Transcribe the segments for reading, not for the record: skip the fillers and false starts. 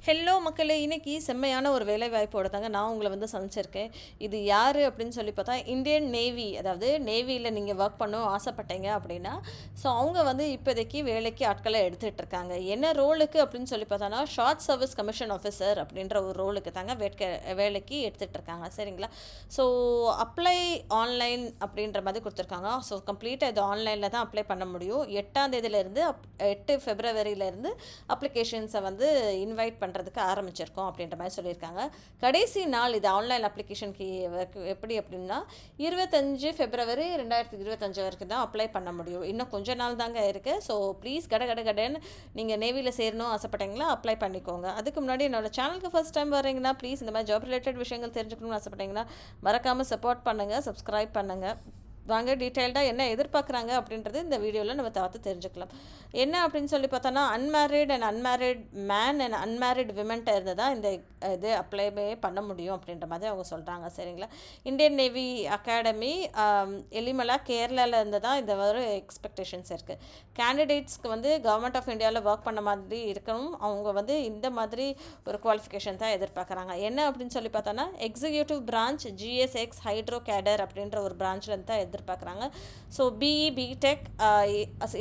Hello மக்களே! இன்னைக்கு செம்மையான ஒரு வேலைவாய்ப்போட தாங்க நான் உங்கள சந்திச்சிருக்கேன். இது யாரு அப்படின்னு சொல்லி பார்த்தா, இந்தியன் நேவி. அதாவது நேவியில நீங்க வொர்க் பண்ணணும் ஆசைப்பட்டீங்க அப்படின்னா, ஸோ அவங்க இப்போதைக்கு வேலைக்கு ஆட்கள எடுத்துட்டு இருக்காங்க. என்ன ரோலுக்கு அப்படின்னு சொல்லி பார்த்தோன்னா, ஷார்ட் சர்வீஸ் கமிஷன் ஆஃபீசர் அப்படின்ற ஒரு ரோலுக்கு தாங்க வேலைக்கு எடுத்துட்டு இருக்காங்க. சரிங்களா? ஸோ அப்ளை ஆன்லைன் அப்படின்ற மாதிரி குடுத்துருக்காங்க. ஸோ கம்ப்ளீட்டா இது ஆன்லைன்ல தான் அப்ளை பண்ண முடியும். 8ஆம் தேதியிலேருந்து 8 பிப்ரவரியிலேருந்து அப்ளிகேஷன்ஸை இன்வைட் பண்ணுறதுக்கு ஆரம்பிச்சிருக்கோம் அப்படின்ற மாதிரி சொல்லியிருக்காங்க. கடைசி நாள் இது ஆன்லைன் அப்ளிகேஷனுக்கு எப்படி அப்படின்னா 25 பிப்ரவரி 2025 வரைக்கும் தான் அப்ளை பண்ண முடியும். இன்னும் கொஞ்ச நாள் தாங்க இருக்குது. ஸோ ப்ளீஸ் கடன்னு நீங்கள் நேவியில் சேரணும் ஆசைப்பட்டீங்களா அப்ளை பண்ணிக்கோங்க. அதுக்கு முன்னாடி என்னோட சேனலுக்கு ஃபர்ஸ்ட் டைம் வரீங்கன்னா ப்ளீஸ் இந்த மாதிரி ஜாப் ரிலேட்டட் விஷயங்கள் தெரிஞ்சுக்கணும்னு ஆசைப்பட்டீங்கன்னா மறக்காமல் சப்போர்ட் பண்ணுங்கள், சப்ஸ்கிரைப் பண்ணுங்கள். வாங்க டீட்டெயில்டாக என்ன எதிர்பார்க்குறாங்க அப்படின்றது இந்த வீடியோவில் நம்ம பார்த்து தெரிஞ்சுக்கலாம். என்ன அப்படின்னு சொல்லி பார்த்தோன்னா, அன்மேரிட் மேன் அண்ட் அன்மேரிட் விமென்ட்ட இருந்து தான் இந்த இது அப்ளைமே பண்ண முடியும் அப்படின்ற மாதிரி அவங்க சொல்கிறாங்க. சரிங்களா? இந்தியன் நேவி அகாடமி எலிமலா கேரளாவில் இருந்து தான் இந்த ஒரு எக்ஸ்பெக்டேஷன்ஸ் இருக்குது. கேண்டிடேட்ஸ்க்கு கவர்மெண்ட் ஆஃப் இந்தியாவில் ஒர்க் பண்ண மாதிரி இருக்கணும். அவங்க இந்த மாதிரி ஒரு குவாலிஃபிகேஷன் தான் எதிர்பார்க்குறாங்க. என்ன அப்படின்னு சொல்லி பார்த்தோன்னா, எக்ஸிக்யூட்டிவ் பிரான்ச் ஜிஎஸ்எக்ஸ் ஹைட்ரோ கேடர் அப்படின்ற ஒரு பிரான்ச்சில் தான் எதிர்பார்க்குறாங்க. ஸோ பிஇ பிடெக்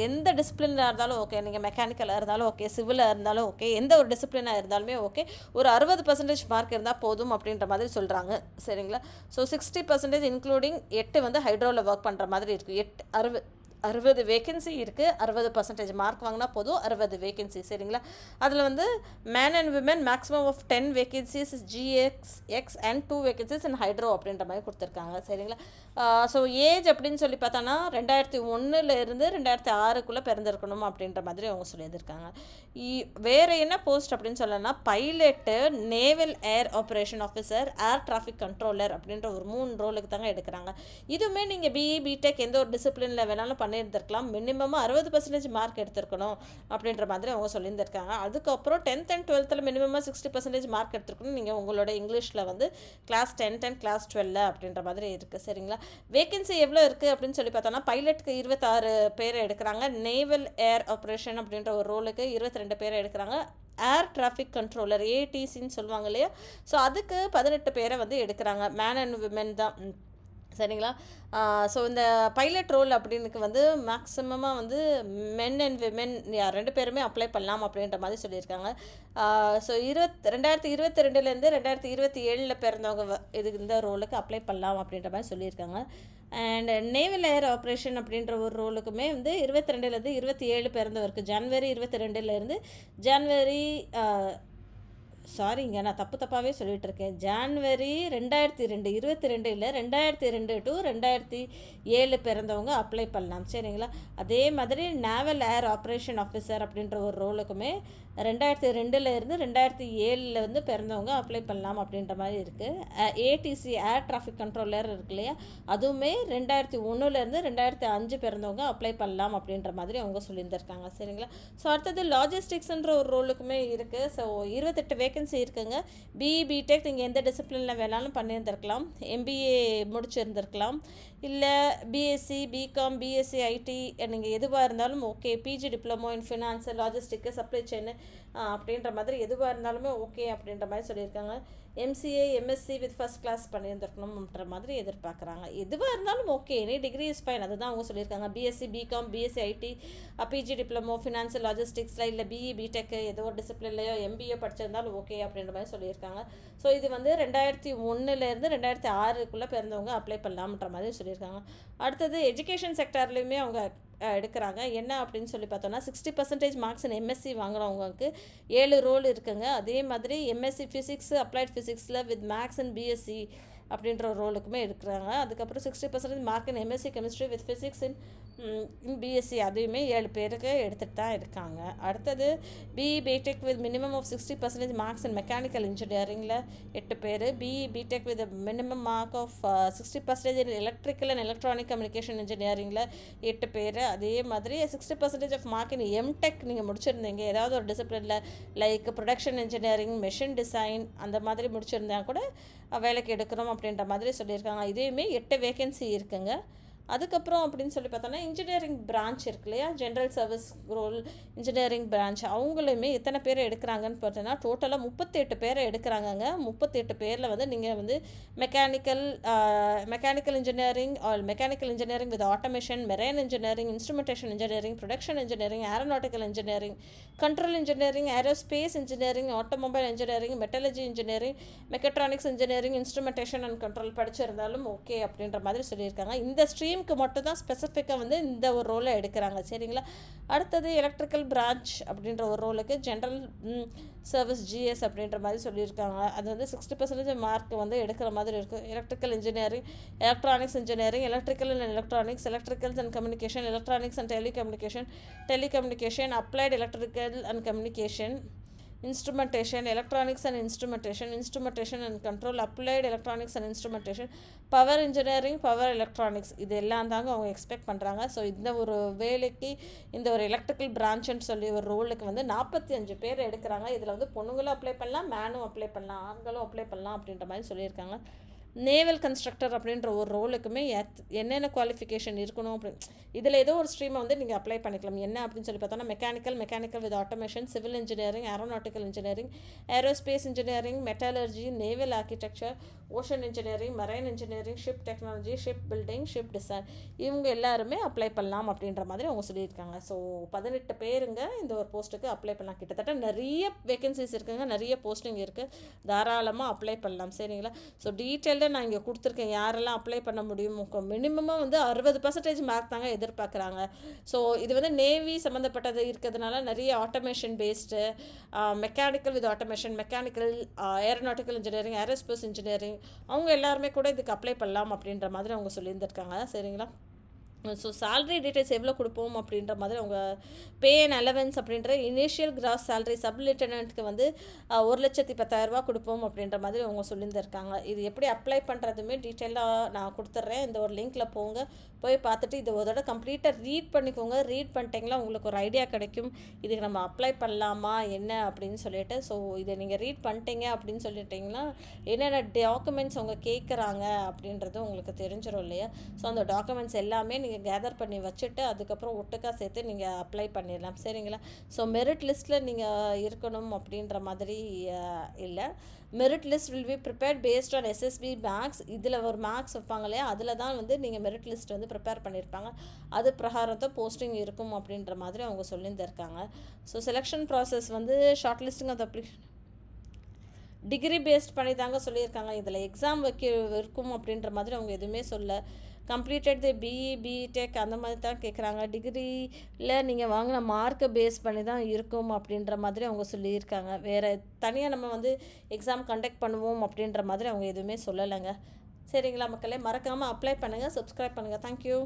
எந்த டிசிப்ளினாக இருந்தாலும் ஓகே, நீங்கள் மெக்கானிக்கலாக இருந்தாலும் ஓகே, சிவிலாக இருந்தாலும் ஓகே, எந்த ஒரு டிசிப்ளினாக இருந்தாலுமே ஓகே, ஒரு 60% மார்க் இருந்தால் போதும் அப்படின்ற மாதிரி சொல்கிறாங்க. சரிங்களா? ஸோ 60% இன்க்ளூடிங் 8 ஹைட்ரோவில் ஒர்க் பண்ணுற மாதிரி இருக்குது. 60 வேக்கன்சி இருக்குது. 60% மார்க் வாங்கினா போதும். 60 வேக்கன்சி. சரிங்களா? அதில் men and women maximum of 10 vacancies GX and 2 vacancies in hydro அப்படின்ற மாதிரி கொடுத்துருக்காங்க. சரிங்களா? ஸோ ஏஜ் அப்படின்னு சொல்லி பார்த்தோன்னா 2001 2006 பிறந்திருக்கணும் அப்படின்ற மாதிரி அவங்க சொல்லியிருக்காங்க. வேறு என்ன போஸ்ட் அப்படின்னு சொல்லணும்னா, பைலட்டு, நேவல் ஏர் operation officer, air traffic controller அப்படின்ற ஒரு 3 ரோலுக்கு தாங்க எடுக்கிறாங்க. இதுவுமே நீங்கள் பிஇ பிடெக் எந்த ஒரு டிசிப்ளினில் வேணாலும் பண்ணியிருந்திருக்கலாம். மினிமமாக 60% மார்க் எடுத்திருக்கணும் அப்படின்ற மாதிரி அவங்க சொல்லியிருந்திருக்காங்க. அதுக்கப்புறம் 10th and 12th மினிமமாக 60% மார்க் எடுத்திருக்கணும். நீங்கள் உங்களோட இங்கிலீஷில் கிளாஸ் 10 and கிளாஸ் 12 அப்படின்ற மாதிரி இருக்குது. சரிங்களா? வேக்கன்சி எவ்வளோ இருக்குது அப்படின்னு சொல்லி பார்த்தோன்னா, பைலட்டுக்கு 26 பேர் எடுக்கிறாங்க. நேவல் ஏர் ஆப்ரேஷன் அப்படின்ற ஒரு ரோலுக்கு 22 பேர் எடுக்கிறாங்க. ஏர் டிராஃபிக் கண்ட்ரோலர் ஏடிசின்னு சொல்லுவாங்க இல்லையா? ஸோ அதுக்கு 18 பேரை எடுக்கிறாங்க. மேன் அண்ட் விமென் தான். சரிங்களா? ஸோ இந்த பைலட் ரோல் அப்படின்னுக்கு மேக்ஸிமமாக மென் அண்ட் விமென் 2 பேருமே அப்ளை பண்ணலாம் அப்படின்ற மாதிரி சொல்லியிருக்காங்க. ஸோ 2022 2027 பிறந்தவங்க இந்த ரோலுக்கு அப்ளை பண்ணலாம் அப்படின்ற மாதிரி சொல்லியிருக்காங்க. அண்ட் நேவல் ஏர் ஆப்ரேஷன் அப்படின்ற ஒரு ரோலுக்குமே 22 27 பிறந்தவருக்கு ஜனவரி 22 ஜனவரி சாரிங்க, நான் தப்பாகவே சொல்லிகிட்டு இருக்கேன். ஜான்வரி 2002 22 இல்லை 2002 to 2007 பிறந்தவங்க அப்ளை பண்ணலாம். சரிங்களா? அதே மாதிரி நேவல் ஏர் ஆப்ரேஷன் ஆஃபீஸர் அப்படின்ற ஒரு ரோலுக்குமே 2002 2007 பிறந்தவங்க அப்ளை பண்ணலாம் அப்படின்ற மாதிரி இருக்குது. ஏடிசி ஏர் டிராஃபிக் கண்ட்ரோலர் இருக்கு இல்லையா? அதுவுமே 2001 2005 பிறந்தவங்க அப்ளை பண்ணலாம் அப்படின்ற மாதிரி அவங்க சொல்லியிருந்திருக்காங்க. சரிங்களா? ஸோ அடுத்தது லாஜிஸ்டிக்ஸ்ன்ற ஒரு ரோலுக்குமே இருக்குது. ஸோ 28 வேக்கன்சி இருக்குங்க. பிஇ பிடெக் நீங்கள் எந்த டிசிப்ளினில் வேணாலும் பண்ணியிருந்திருக்கலாம். எம்பிஏ முடிச்சிருந்திருக்கலாம். இல்லை பிஎஸ்சி பிகாம் பிஎஸ்சி ஐடி நீங்கள் எதுவாக இருந்தாலும் okay. PG diploma in finance logistic supply chain அப்படின்ற மாதிரி எதுவாக இருந்தாலுமே ஓகே அப்படின்ற மாதிரி சொல்லியிருக்காங்க. MCA MSc with first class பண்ணியிருந்திருக்கணும்ன்ற மாதிரி எதிர்பார்க்குறாங்க. எதுவாக இருந்தாலும் okay, any degree is fine. அதுதான் அவங்க சொல்லியிருக்காங்க. BSc BCom BSc IT PG diploma finance லாஜிஸ்டிக்ஸில் இல்லை பிஇ பிடெக்கு ஏதோ ஒரு டிசிப்ளின்லையோ எம்பிஏ படிச்சிருந்தாலும் ஓகே அப்படின்ற மாதிரி சொல்லியிருக்காங்க. ஸோ இது 2001 2006 பிறந்தவங்க அப்ளை பண்ணலாம்ன்ற மாதிரி சொல்லியிருக்காங்க. அடுத்தது எஜுகேஷன் செக்டார்லேயுமே அவங்க எடுக்கிறாங்க. என்ன அப்படின்னு சொல்லி பார்த்தோன்னா, 60% மார்க்ஸ் இன் எம்எஸ்சி வாங்குறவங்களுக்கு 7 ரோல் இருக்குங்க. அதே மாதிரி எம்எஸ்சி ஃபிசிக்ஸ் அப்ளைட் ஃபிசிக்ஸில் வித் மேக்ஸ் அண்ட் பிஎஸ்சி அப்படின்ற ஒரு ரோலுக்குமே எடுக்கிறாங்க. அதுக்கப்புறம் 60% mark in MSc chemistry with physics in BSc அதையுமே 7 பேருக்கு எடுத்துகிட்டு தான் இருக்காங்க. அடுத்தது BE BTech with minimum of 60% marks in mechanical இன்ஜினியரிங்கில் 8 பேர். BE BTech with minimum mark of 60% in electrical and electronic communication இன்ஜினியரிங்கில் 8 பேர். அதே மாதிரி 60% ஆஃப் மார்க் இன் எம்டெக் நீங்கள் முடிச்சிருந்தீங்க ஏதாவது ஒரு டிசிப்ளினில் like production engineering machine design அந்த மாதிரி முடிச்சிருந்தா கூட வேலைக்கு எடுக்கிறோம் அப்படின்ற மாதிரி சொல்லியிருக்காங்க. இதுவுமே 8 வேக்கன்சி இருக்குங்க. அதுக்கப்புறம் அப்படின்னு சொல்லி பார்த்தோன்னா இன்ஜினியரிங் பிரான்ச் இருக்கு இல்லையா, general service role engineering branch அவங்களுமே எத்தனை பேர் எடுக்கிறாங்கன்னு பார்த்தோன்னா டோட்டலாக 38 பேரை எடுக்கிறாங்கங்க. 38 பேரில் வந்து நீங்கள் வந்து mechanical mechanical engineering or mechanical engineering with automation, marine engineering, instrumentation engineering, production engineering, aeronautical engineering, control engineering, aerospace engineering, automobile engineering, metallurgy engineering, mechatronics engineering, instrumentation and control படிச்சிருந்தாலும் ஓகே அப்படின்ற மாதிரி சொல்லியிருக்காங்க. இந்த ஸ்ட்ரீமுக்கு மட்டும் தான் ஸ்பெசிஃபிக்காக வந்து இந்த ஒரு ரோலை எடுக்கிறாங்க. சரிங்களா. அடுத்தது எலக்ட்ரிக்கல் பிரான்ச் அப்படின்ற ஒரு ரோலுக்கு ஜென்ரல் சர்வீஸ் ஜிஎஸ் அப்படின்ற மாதிரி சொல்லியிருக்காங்க. அது வந்து 60% மார்க் வந்து எடுக்கிற மாதிரி இருக்குது. Electrical engineering, electronics engineering, electrical and electronics, electricals and communication, electronics and telecommunication, applied electrical and communication, instrumentation, electronics and instrumentation and control, applied electronics and instrumentation, power engineering, power electronics, இது எல்லாம் தாங்க அவங்க expect பண்ணுறாங்க. So இந்த ஒரு வேலைக்கு இந்த ஒரு எலக்ட்ரிக்கல் பிரான்ச்சுன்னு சொல்லி ஒரு ரோலுக்கு வந்து 45 பேர் எடுக்கிறாங்க. இதில் வந்து பொண்ணுங்களும் அப்ளை பண்ணலாம், மேனும் அப்ளை பண்ணலாம், ஆண்களும் அப்ளை பண்ணலாம் அப்படின்ற மாதிரி சொல்லியிருக்காங்க. நேவல் கன்ஸ்ட்ரக்டர் அப்படின்ற ஒரு ரோலுக்குமே என்னென்ன குவாலிஃபிகேஷன் இருக்கணும் அப்படின்னு இதில் ஏதோ ஒரு ஸ்ட்ரீமை வந்து நீங்கள் அப்ளை பண்ணிக்கலாம். என்ன அப்படின்னு சொல்லி பார்த்தோன்னா mechanical with automation, civil engineering, aeronautical engineering, aerospace engineering, metallurgy, naval architecture, ocean engineering, marine engineering, ship technology, ship building, ship design, இவங்க எல்லாருமே அப்ளை பண்ணலாம் அப்படின்ற மாதிரி அவங்க சொல்லியிருக்காங்க. ஸோ 18 பேருங்க இந்த ஒரு போஸ்ட்டுக்கு அப்ளை பண்ணலாம். கிட்டத்தட்ட நிறைய வேகன்சிஸ் இருக்குங்க, நிறைய போஸ்டிங் இருக்குது, தாராளமாக அப்ளை பண்ணலாம். சரிங்களா. ஸோ டீட்டெயில்டாக நான் இங்கே கொடுத்துருக்கேன் யாரெல்லாம் அப்ளை பண்ண முடியும். மினிமமாக வந்து 60% மார்க் தாங்க எதிர்பார்க்குறாங்க. ஸோ இது வந்து நேவி சம்மந்தப்பட்டது இருக்கிறதுனால நிறைய automation based, mechanical with automation, mechanical, aeronautical engineering, aerospace engineering, அவங்க எல்லாருமே கூட இதுக்கு அப்ளை பண்ணலாம் அப்படின்ற மாதிரி அவங்க சொல்லியிருந்திருக்காங்க. சரிங்களா. ஸோ சேலரி டீட்டெயில்ஸ் எவ்வளோ கொடுப்போம் அப்படின்ற மாதிரி அவங்க பே அண்ட் அலவன்ஸ் அப்படின்ற இனிஷியல் கிராஸ் சேலரி சப் லிeutenantக்கு வந்து 1,10,000 கொடுப்போம் அப்படின்ற மாதிரி அவங்க சொல்லியிருந்திருக்காங்க. இது எப்படி அப்ளை பண்ணுறதுமே டீட்டெயிலாக நான் கொடுத்துட்றேன். இந்த ஒரு லிங்க்கில் போய் பார்த்துட்டு இதை ஒரு தடவை கம்ப்ளீட்டாக ரீட் பண்ணிக்கோங்க. ரீட் பண்ணிட்டீங்களா உங்களுக்கு ஒரு ஐடியா கிடைக்கும் இதுக்கு நம்ம அப்ளை பண்ணலாமா என்ன அப்படின்னு சொல்லிட்டு. ஸோ இதை நீங்கள் ரீட் பண்ணிட்டீங்க அப்படின்னு சொல்லிட்டிங்கன்னா என்னென்ன டாக்குமெண்ட்ஸ் அவங்க கேட்குறாங்க அப்படின்றது உங்களுக்கு தெரிஞ்சிடும் இல்லையா. ஸோ அந்த டாக்குமெண்ட்ஸ் எல்லாமே நீங்கள் கேதர் பண்ணி வச்சுட்டு அதுக்கப்புறம் ஒட்டுக்கா சேர்த்து நீங்கள் அப்ளை பண்ணிடலாம். சரிங்களா. ஸோ மெரிட் லிஸ்ட்டில் நீங்கள் இருக்கணும் அப்படின்ற மாதிரி இல்லை. Merit list will be prepared based on SSB marks. இதில் ஒரு மேக்ஸ் வைப்பாங்க இல்லையா, அதில் தான் வந்து நீங்கள் மெரிட் லிஸ்ட் வந்து ப்ரிப்பேர் பண்ணியிருப்பாங்க. அது பிரகாரம் தான் போஸ்டிங் இருக்கும் அப்படின்ற மாதிரி அவங்க சொல்லியிருந்திருக்காங்க. ஸோ செலெக்ஷன் ப்ராசஸ் வந்து shortlisting of application degree based பண்ணி தாங்க சொல்லியிருக்காங்க. இதில் எக்ஸாம் இருக்கும் அப்படின்ற மாதிரி அவங்க எதுவுமே சொல்ல. கம்ப்ளீட்டட் தி பிஇ பிடெக் அந்த மாதிரி தான் கேட்குறாங்க. டிகிரியில் நீங்கள் வாங்கின மார்க்கை பேஸ் பண்ணி தான் இருக்கும் அப்படின்ற மாதிரி அவங்க சொல்லியிருக்காங்க. வேறு தனியாக நம்ம வந்து எக்ஸாம் கண்டக்ட் பண்ணுவோம் அப்படின்ற மாதிரி அவங்க எதுவுமே சொல்லலைங்க. சரிங்களா மக்களே, மறக்காமல் அப்ளை பண்ணுங்கள், சப்ஸ்கிரைப் பண்ணுங்கள். தேங்க்யூ.